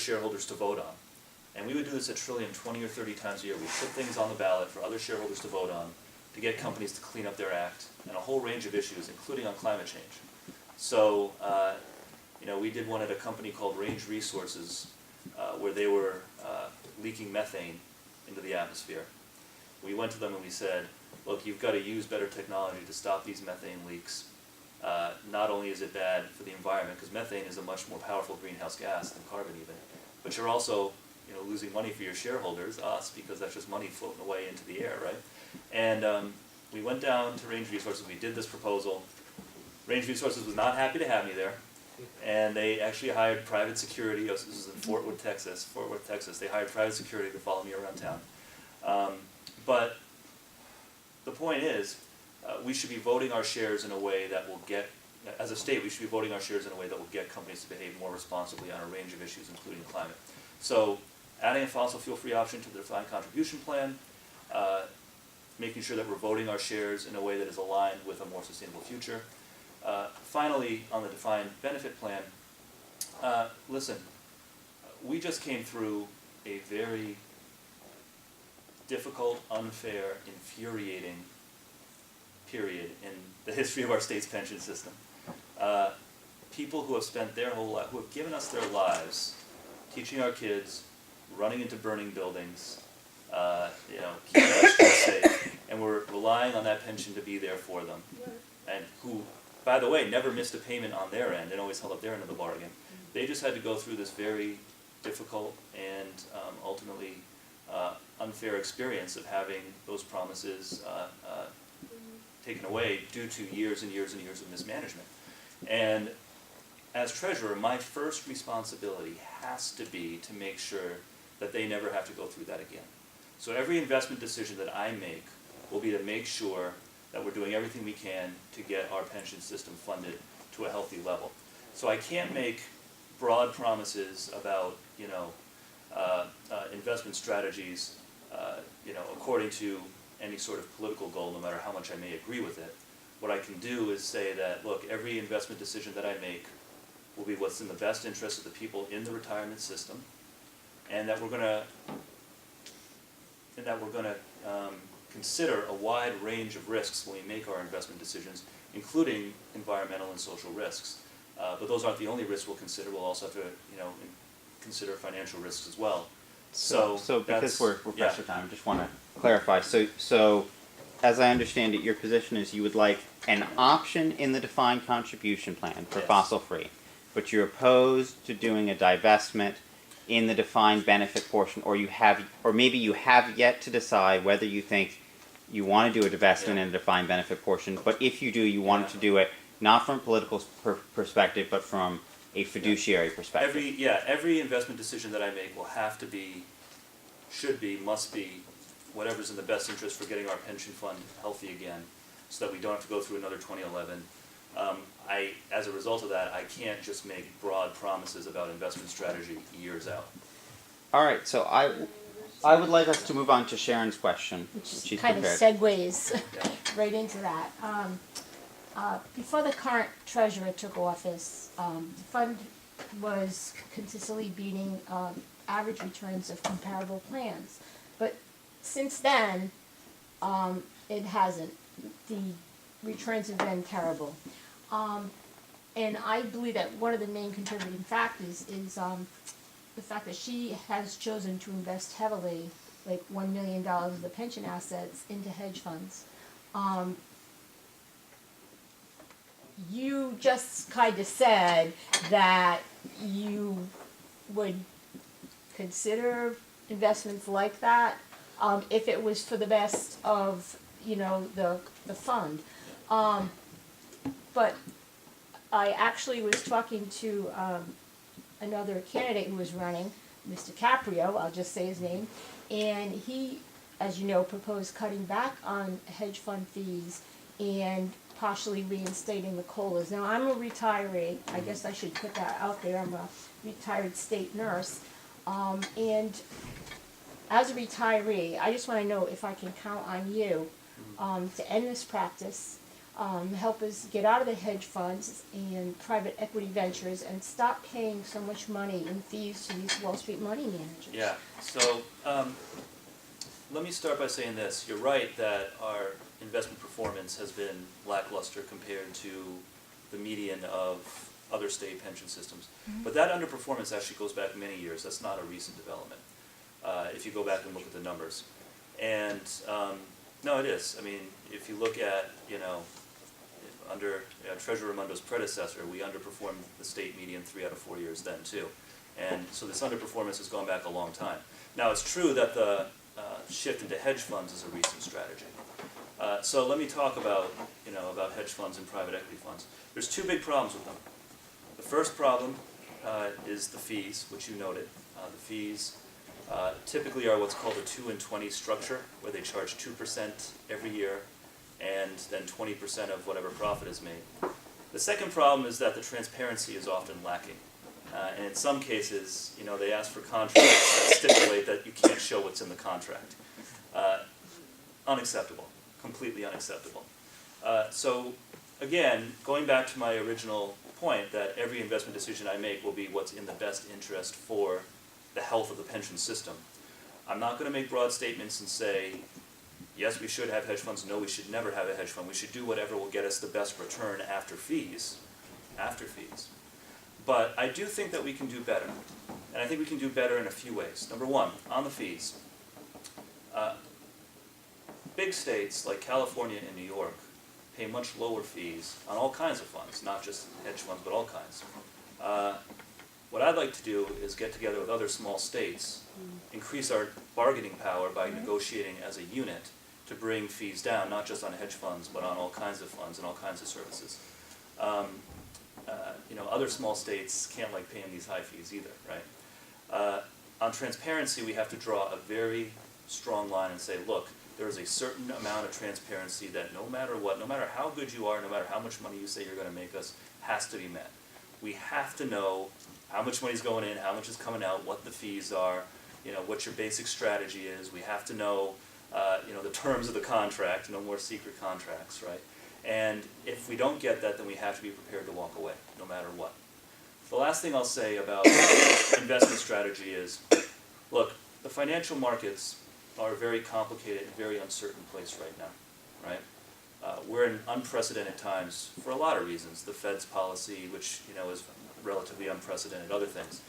shareholders to vote on. And we would do this at Trillium 20 or 30 times a year. We'd put things on the ballot for other shareholders to vote on to get companies to clean up their act and a whole range of issues, including on climate change. So, we did one at a company called Range Resources where they were leaking methane into the atmosphere. We went to them and we said, look, you've got to use better technology to stop these methane leaks. Not only is it bad for the environment, because methane is a much more powerful greenhouse gas than carbon even, but you're also losing money for your shareholders, us, because that's just money floating away into the air, right? And we went down to Range Resources, we did this proposal. Range Resources was not happy to have me there, and they actually hired private security. This was in Fort Worth, Texas. They hired private security to follow me around town. But the point is, we should be voting our shares in a way that will get, as a state, we should be voting our shares in a way that will get companies to behave more responsibly on a range of issues, including climate. So, adding a fossil fuel-free option to the defined contribution plan, making sure that we're voting our shares in a way that is aligned with a more sustainable future. Finally, on the defined benefit plan, listen, we just came through a very difficult, unfair, infuriating period in the history of our state's pension system. People who have spent their whole life, who have given us their lives, teaching our kids, running into burning buildings, keeping our streets safe, and we're relying on that pension to be there for them, and who, by the way, never missed a payment on their end and always held up their end of the bargain. They just had to go through this very difficult and ultimately unfair experience of having those promises taken away due to years and years and years of mismanagement. And as treasurer, my first responsibility has to be to make sure that they never have to go through that again. So every investment decision that I make will be to make sure that we're doing everything we can to get our pension system funded to a healthy level. So I can't make broad promises about, investment strategies, according to any sort of political goal, no matter how much I may agree with it. What I can do is say that, look, every investment decision that I make will be what's in the best interest of the people in the retirement system, and that we're going to consider a wide range of risks when we make our investment decisions, including environmental and social risks. But those aren't the only risks we'll consider. We'll also have to, consider financial risks as well. So because we're pressed for time, I just want to clarify. So as I understand it, your position is you would like an option in the defined contribution plan for fossil free, but you're opposed to doing a divestment in the defined benefit portion, or maybe you have yet to decide whether you think you want to do a divestment in the defined benefit portion, but if you do, you want to do it not from a political perspective, but from a fiduciary perspective. Every investment decision that I make will have to be, should be, must be, whatever's in the best interest for getting our pension fund healthy again, so that we don't have to go through another 2011. As a result of that, I can't just make broad promises about investment strategy years out. All right, so I would like us to move on to Sharon's question. Which kind of segues right into that. Before the current treasurer took office, the fund was consistently beating average returns of comparable plans. But since then, it hasn't. The returns have been terrible. And I believe that one of the main contributing factors is the fact that she has chosen to invest heavily, like $1 million of the pension assets, into hedge funds. You just kind of said that you would consider investments like that if it was for the best of, the fund. But I actually was talking to another candidate who was running, Mr. Caprio, I'll just say his name, and he, as you know, proposed cutting back on hedge fund fees and partially reinstating the COLAs. Now, I'm a retiree. I guess I should put that out there. I'm a retired state nurse. And as a retiree, I just want to know if I can count on you to end this practice, help us get out of the hedge funds and private equity ventures and stop paying so much money in fees to these Wall Street money managers. Yeah, so let me start by saying this. You're right that our investment performance has been lackluster compared to the median of other state pension systems. But that underperformance actually goes back many years. That's not a recent development, if you go back and look at the numbers. And no, it is. I mean, if you look at, under Treasurer Raimondo's predecessor, we underperformed the state median 3 out of 4 years then too. And so this underperformance has gone back a long time. Now, it's true that the shift into hedge funds is a recent strategy. So let me talk about, about hedge funds and private equity funds. There's two big problems with them. The first problem is the fees, which you noted. The fees typically are what's called a 2 and 20 structure, where they charge 2% every year and then 20% of whatever profit is made. The second problem is that the transparency is often lacking. And in some cases, they ask for contracts that stipulate that you can't show what's in the contract. Unacceptable, completely unacceptable. So again, going back to my original point that every investment decision I make will be what's in the best interest for the health of the pension system. I'm not going to make broad statements and say, yes, we should have hedge funds, no, we should never have a hedge fund. We should do whatever will get us the best return after fees. But I do think that we can do better. And I think we can do better in a few ways. Number one, on the fees. Big states like California and New York pay much lower fees on all kinds of funds, not just hedge funds, but all kinds. What I'd like to do is get together with other small states, increase our bargaining power by negotiating as a unit to bring fees down, not just on hedge funds, but on all kinds of funds and all kinds of services. Other small states can't like paying these high fees either, right? On transparency, we have to draw a very strong line and say, look, there is a certain amount of transparency that no matter what, no matter how good you are, no matter how much money you say you're going to make us, has to be met. We have to know how much money's going in, how much is coming out, what the fees are, what your basic strategy is. We have to know, the terms of the contract, no more secret contracts, right? And if we don't get that, then we have to be prepared to walk away, no matter what. The last thing I'll say about investment strategy is, look, the financial markets are a very complicated, very uncertain place right now, right? We're in unprecedented times for a lot of reasons. The Fed's policy, which is relatively unprecedented, other things.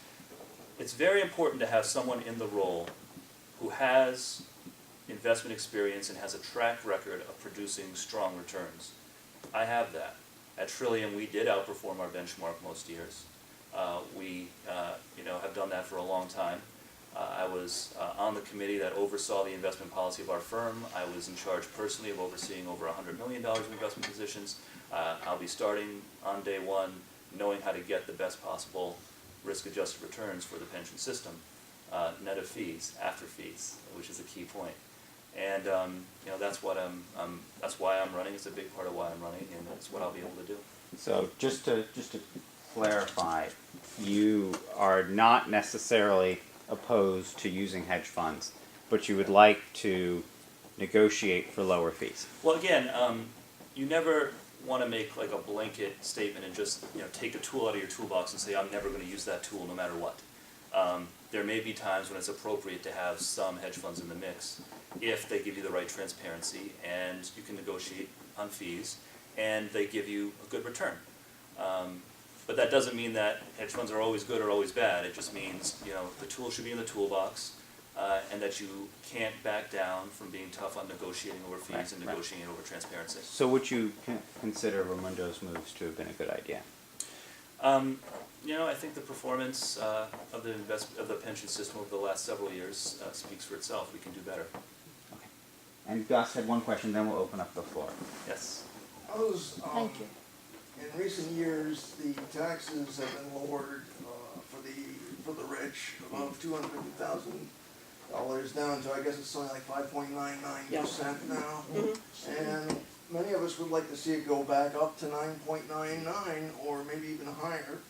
It's very important to have someone in the role who has investment experience and has a track record of producing strong returns. I have that. At Trillium, we did outperform our benchmark most years. We have done that for a long time. I was on the committee that oversaw the investment policy of our firm. I was in charge personally of overseeing over $100 million in investment positions. I'll be starting on day one, knowing how to get the best possible risk-adjusted returns for the pension system, net of fees, after fees, which is a key point. And that's what that's why I'm running. It's a big part of why I'm running, and that's what I'll be able to do. So just to clarify, you are not necessarily opposed to using hedge funds, but you would like to negotiate for lower fees. Well, again, you never want to make like a blanket statement and just take a tool out of your toolbox and say I'm never going to use that tool no matter what. There may be times when it's appropriate to have some hedge funds in the mix if they give you the right transparency and you can negotiate on fees and they give you a good return. But that doesn't mean that hedge funds are always good or always bad. It just means the tool should be in the toolbox and that you can't back down from being tough on negotiating over fees and negotiating over transparency. So would you consider Raimondo's moves to have been a good idea? I think the performance of the pension system over the last several years speaks for itself. We can do better. Okay. And Gus had one question, then we'll open up the floor. Yes. Thank you. In recent years, the taxes have been lowered for the rich above $250,000 down to, I guess it's something like 5.99% now. And many of us would like to see it go back up to 9.99 or maybe even higher.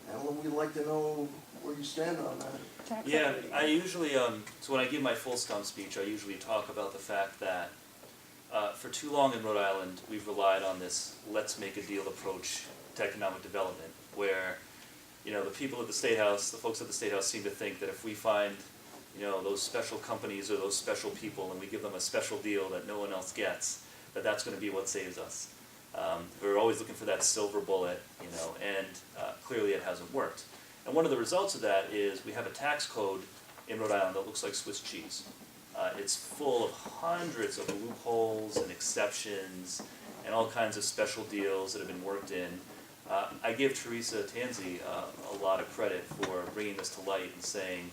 And we'd like to know where you stand on that. Yeah, I usually, so when I give my full stump speech, I usually talk about the fact that for too long in Rhode Island, we've relied on this let's make a deal approach to economic development, where, you know, the people at the State House, the folks at the State House seem to think that if we find, you know, those special companies or those special people and we give them a special deal that no one else gets, that that's going to be what saves us. We're always looking for that silver bullet, you know, and clearly it hasn't worked. And one of the results of that is we have a tax code in Rhode Island that looks like Swiss cheese. It's full of hundreds of loopholes and exceptions and all kinds of special deals that have been worked in. I give Teresa Tanzi a lot of credit for bringing this to light and saying,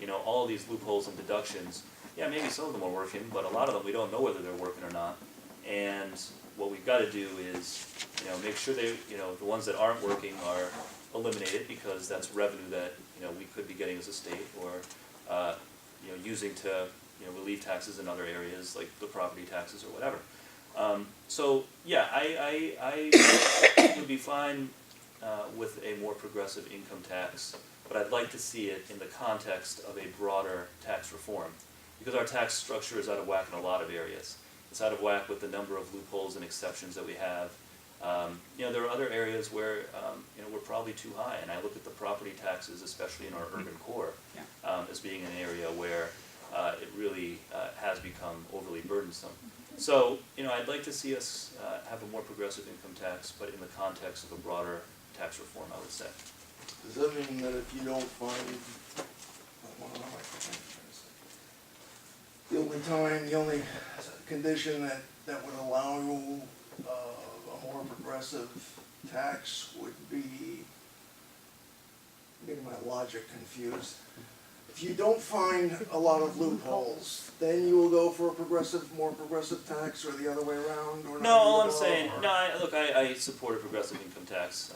you know, all these loopholes and deductions, yeah, maybe some of them are working, but a lot of them we don't know whether they're working or not. And what we've got to do is, you know, make sure they, you know, the ones that aren't working are eliminated, because that's revenue that, you know, we could be getting as a state, or you know, using to, you know, relieve taxes in other areas like the property taxes or whatever. So yeah, I would be fine with a more progressive income tax, but I'd like to see it in the context of a broader tax reform, because our tax structure is out of whack in a lot of areas. It's out of whack with the number of loopholes and exceptions that we have. You know, there are other areas where you know, we're probably too high, and I look at the property taxes, especially in our urban core, as being an area where it really has become overly burdensome. So, you know, I'd like to see us have a more progressive income tax, but in the context of a broader tax reform, I would say. Does that mean that if you don't find, the only condition that would allow you a more progressive tax would be, getting my logic confused. If you don't find a lot of loopholes, then you will go for a more progressive tax, or the other way around, or not? No, all I'm saying, look, I support a progressive income tax.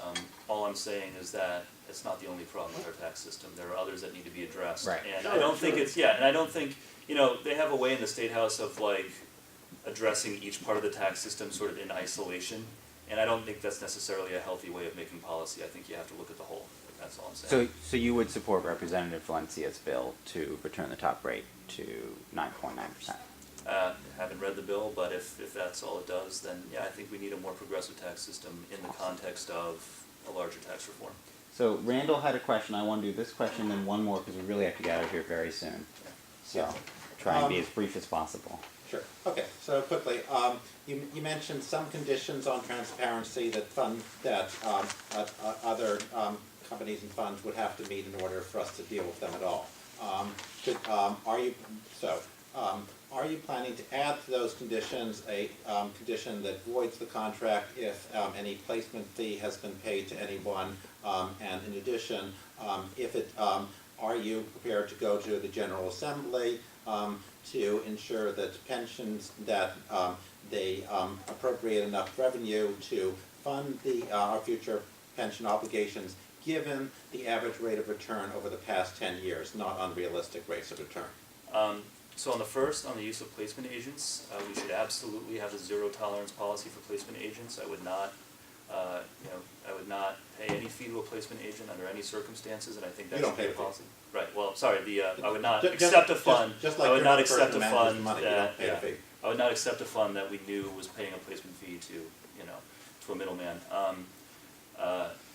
All I'm saying is that it's not the only problem with our tax system. There are others that need to be addressed. Right. And I don't think it's, and I don't think, you know, they have a way in the State House of like addressing each part of the tax system sort of in isolation, and I don't think that's necessarily a healthy way of making policy. I think you have to look at the whole. That's all I'm saying. So you would support Representative Valencia's bill to return the top rate to 9.9%? Haven't read the bill, but if that's all it does, then yeah, I think we need a more progressive tax system in the context of a larger tax reform. So Randall had a question. I want to do this question and then one more, because we really have to get out of here very soon. So try and be as brief as possible. Sure. Okay. So quickly, you mentioned some conditions on transparency that other companies and funds would have to meet in order for us to deal with them at all. Are you planning to add to those conditions a condition that voids the contract if any placement fee has been paid to anyone? And in addition, are you prepared to go to the General Assembly to ensure that pensions, that they appropriate enough revenue to fund our future pension obligations, given the average rate of return over the past 10 years, not unrealistic rates of return? So on the first, on the use of placement agents, we should absolutely have a zero tolerance policy for placement agents. I would not, I would not pay any fee to a placement agent under any circumstances, and I think that should be a policy. Right. Well, sorry. I would not accept a fund. Just like I would not accept a fund money, that. You don't pay a fee. I would not accept a fund that we knew was paying a placement fee to, you know, to a middleman.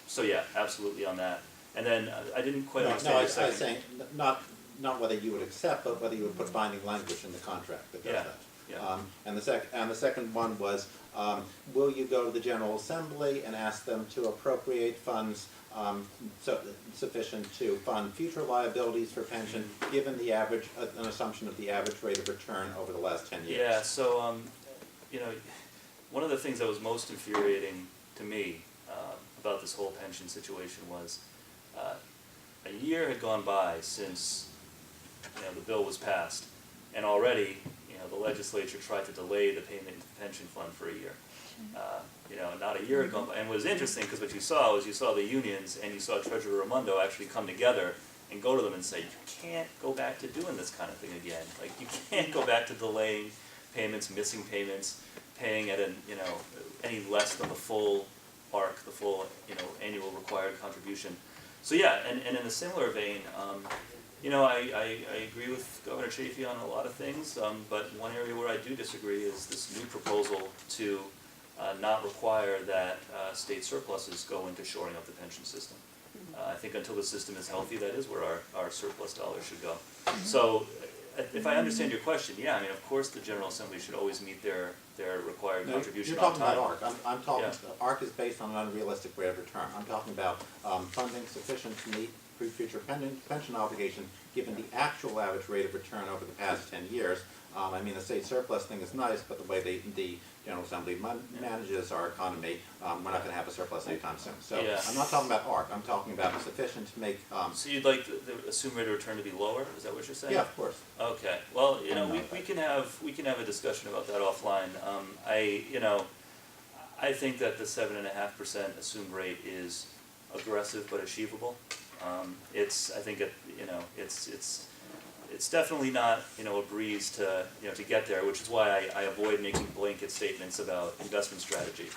So yeah, absolutely on that. And then I didn't quite understand your second. I was saying not whether you would accept, but whether you would put binding language in the contract that does that. Yeah. And the second one was, will you go to the General Assembly and ask them to appropriate funds sufficient to fund future liabilities for pension, given the average, an assumption of the average rate of return over the last 10 years? Yeah. So you know, one of the things that was most infuriating to me about this whole pension situation was a year had gone by since, you know, the bill was passed, and already, you know, the legislature tried to delay the payment into the pension fund for a year. You know, not a year had gone by. And what was interesting, because what you saw was the unions and you saw Treasurer Raimondo actually come together and go to them and say, you can't go back to doing this kind of thing again. Like, you can't go back to delaying payments, missing payments, paying at any less than the full ARC, the full, you know, annual required contribution. So yeah, and in a similar vein, I agree with Governor Chafee on a lot of things, but one area where I do disagree is this new proposal to not require that state surpluses go into shoring up the pension system. I think until the system is healthy, that is where our surplus dollars should go. So, if I understand your question, yeah, I mean, of course, the General Assembly should always meet their required contribution You're on talking time. about ARC. I'm talking, Yeah. ARC is based on an unrealistic rate of return. I'm talking about funding sufficient to meet future pension obligation given the actual average rate of return over the past 10 years. I mean, the state surplus thing is nice, but the way the General Assembly manages our economy, we're not going to have a surplus anytime soon. So Yeah. I'm not talking about ARC. I'm talking about sufficient to make. So you'd like the assumed rate of return to be lower? Is that what you're saying? Yeah, of course. Okay. Well, we can have a discussion about that offline. I think that the 7.5% assumed rate is aggressive but achievable. It's definitely not, a breeze to get there, which is why I avoid making blanket statements about investment strategy.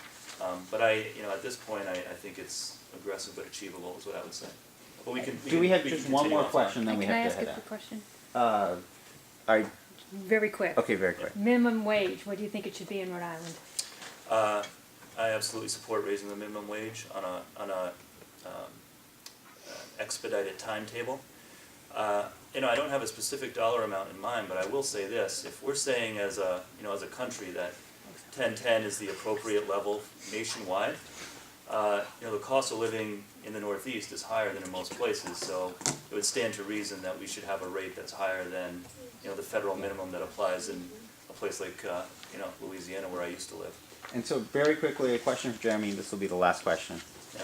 But at this point, I think it's aggressive but achievable is what I would say. But we can. Do we have can just one continue more offline. question, then we Can I have ask to a head quick question? out? I Very quick. okay, very quick. Minimum wage, what do you think it should be in Rhode Island? I absolutely support raising the minimum wage on a expedited timetable. I don't have a specific dollar amount in mind, but I will say this: if we're saying as a country that 1010 is the appropriate level nationwide, the cost of living in the Northeast is higher than in most places, so it would stand to reason that we should have a rate that's higher than the federal minimum that applies in a place like Louisiana, where I used to live. And so, very quickly, a question for Jeremy. This will be the last question. Yeah.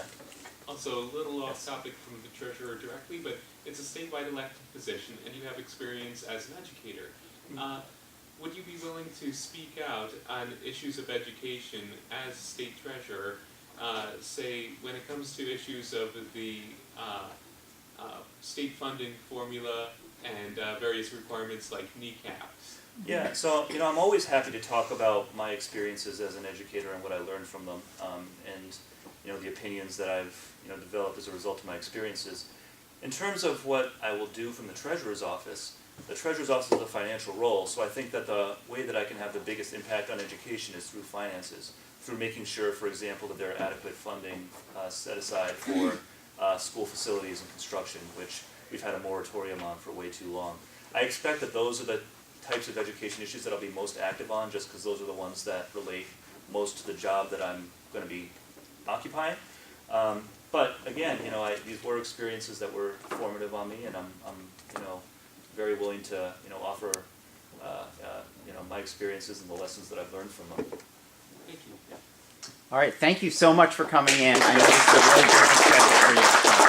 Also, a little off topic from the treasurer directly, but it's a statewide elected position, and you have experience as an educator. Would you be willing to speak out on issues of education as state treasurer, say when it comes to issues of the state funding formula and various requirements like kneecaps? Yeah, so I'm always happy to talk about my experiences as an educator and what I learned from them, and the opinions that I've developed as a result of my experiences. In terms of what I will do from the Treasurer's Office is a financial role, so I think that the way that I can have the biggest impact on education is through finances, through making sure, for example, that there are adequate funding set aside for school facilities and construction, which we've had a moratorium on for way too long. I expect that those are the types of education issues that I'll be most active on, just because those are the ones that relate most to the job that I'm going to be occupying. But again, these were experiences that were formative on me, and I'm very willing to offer my experiences and the lessons that I've learned from them. Thank you. All right, thank you so much for coming in. I know this is a really busy schedule for you.